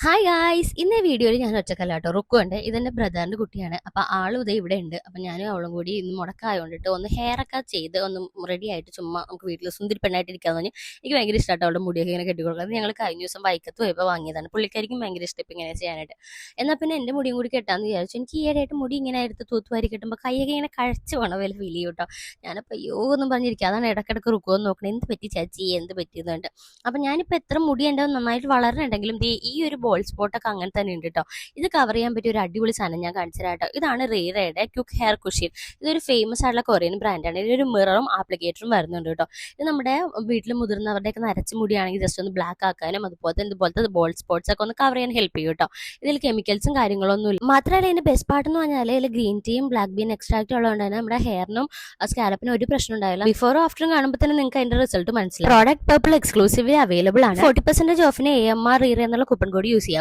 Hi guys, ഇന്നേ വീഡിയോയിൽ ഞാൻ ഒറ്റക്കല്ലാട്ടോ. റുക്കുണ്ട്, ഇതെന്റെ ബ്രദറിന്റെ കുട്ടിയാണ്. അപ്പൊ ആളും ഇതേ ഇവിടെ ഉണ്ട്. അപ്പൊ ഞാനും അവളും കൂടി ഇന്ന് മുടക്കായോണ്ടിട്ട് ഒന്ന് ഹെയർ ഒക്കെ ചെയ്ത് ഒന്ന് റെഡി ആയിട്ട് ചുമ്മാ നമുക്ക് വീട്ടിൽ സുന്ദരി പെണ്ണായിട്ട് ഇരിക്കാന്ന് പറഞ്ഞ് എനിക്ക് ഭയങ്കര ഇഷ്ടമാട്ടോ അവളുടെ മുടിയൊക്കെ ഇങ്ങനെ കെട്ടിക്കൊടുക്കുന്നത്. ഞങ്ങൾ കഴിഞ്ഞ ദിവസം വൈക്കത്ത് പോയപ്പോൾ വാങ്ങിയതാണ്. പുള്ളിക്കാരിക്കും ഭയങ്കര ഇഷ്ടം ഇപ്പം ഇങ്ങനെ ചെയ്യാനായിട്ട്. എന്നാൽ പിന്നെ എന്റെ മുടിയും കൂടി കെട്ടാന്ന് വിചാരിച്ചു. എനിക്ക് ഈയിടെയായിട്ട് മുടി ഇങ്ങനെ എടുത്ത് തൂത്തുവാരി കെട്ടുമ്പോൾ കൈയൊക്കെ ഇങ്ങനെ കഴിച്ച് പോണ പോലെ ഫീൽ ചെയ്യും കേട്ടോ. ഞാനപ്പോൾ അയ്യോ എന്നും പറഞ്ഞിരിക്കുക. അതാണ് ഇടക്കിടക്ക് റുക്കുമെന്ന് നോക്കണം, എന്ത് പറ്റി ചേച്ചി, എന്ത് പറ്റിയെന്നുണ്ട്. അപ്പൊ ഞാനിപ്പോൾ എത്ര മുടി ഉണ്ടാവും നന്നായിട്ട് വളരണുണ്ടെങ്കിലും ഈ ഒരു ബോൾ സ്പോട്ടൊക്കെ അങ്ങനെ തന്നെ ഉണ്ട് കേട്ടോ. ഇത് കവർ ചെയ്യാൻ പറ്റിയ ഒരു അടിപൊളി സാധനം ഞാൻ കാണിച്ചു തരാം കേട്ടോ. ഇതാണ് റീറയുടെ ക്യുക്ക് ഹെയർ കുഷ്യൻ. ഇതൊരു ഫേമസ് ആയിട്ടുള്ള കൊറിയൻ ബ്രാൻഡാണ്. ഇതിലൊരു മിററും ആപ്ലിക്കേറ്ററും വരുന്നുണ്ട് കേട്ടോ. ഇത് നമ്മുടെ വീട്ടിൽ മുതിർന്നവരുടെയൊക്കെ നരച്ച മുടിയാണെങ്കിൽ ജസ്റ്റ് ഒന്ന് ബ്ലാക്ക് ആക്കാനും ഇതുപോലത്തെ ബോൾ സ്പോട്ട്സ് ഒക്കെ ഒന്ന് കവർ ചെയ്യാൻ ഹെൽപ്പ് ചെയ്യും കേട്ടോ. ഇതിൽ കെമിക്കൽസും കാര്യങ്ങളൊന്നും ഇല്ല. മാത്രമല്ല ഇതിന്റെ ബെസ്റ്റ് പാർട്ട് എന്ന് പറഞ്ഞാൽ ഇതിൽ ഗ്രീൻ ടീയും ബ്ലാക്ക് ബീൻ എക്സ്ട്രാക്റ്റും ഉള്ളതുകൊണ്ട് തന്നെ നമ്മുടെ ഹെയറിനും സ്കാലപ്പിനും ഒരു പ്രശ്നം ഉണ്ടായില്ല. ബിഫോറും ആഫ്റ്ററും കാണുമ്പോൾ തന്നെ നിങ്ങൾക്ക് അതിന്റെ റിസൾട്ട് മനസ്സിലാവും. പ്രോഡക്റ്റ് പർപ്പിൾ എക്സ്ക്ലൂസീവ്ലി അവൈലബിൾ ആണ്. 40% ഓഫിന് AMR റീറ എന്നുള്ള കൂപ്പൺ കോഡ് യൂസ് ചെയ്യാം.